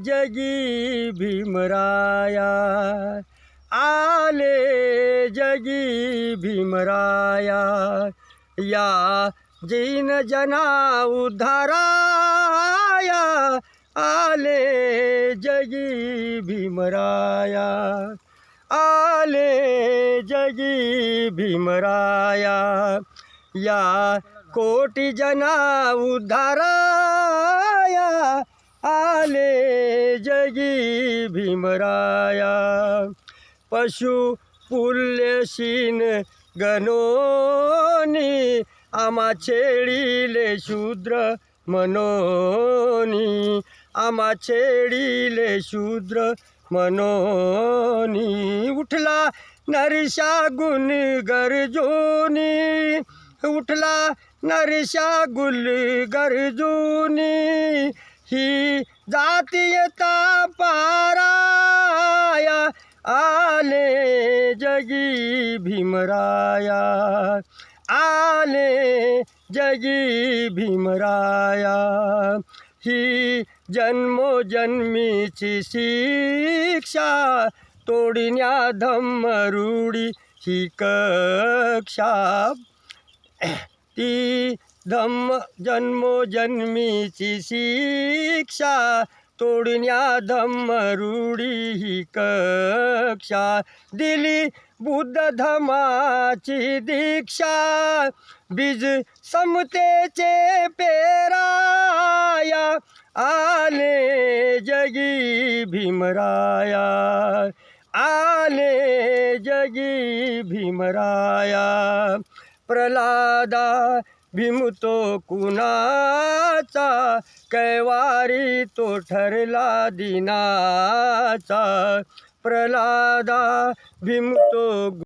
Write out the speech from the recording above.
जगी भीमराया, आले जगी भीमराया, या जैन जना उद्धाराया, आले जगी भीमराया, आले जगी भीमराया, या कोटी जना उद्धाराया, आले जगी भीमराया, पशु पुल्यशीन गणोनी, आमा छेडिले शूद्र मनोनी, आमा छेडिले शूद्र मनोनी, उठला नरशा गुण गरजोनी, उठला नरशा गुल गरजोनी, ही जातीयता पाराया, आले जगी भीमराया, आले जगी भीमराया, ही जन्मोजन्मीची शिक्षा, तोडण्या धम्मरूढी ही कक्षा, ती जन्मोजन्मीची शिक्षा, तोडण्या धम्मरूढी ही कक्षा, दिली बुद्ध धम्माची दीक्षा, बीज समतेचे पेराया, आले जगी भीमराया, आले जगी भीमराया, प्रल्हादा भीमतो कुणाचा, कैवारी तो ठरला दिनाचा, प्रल्हादा भीमतो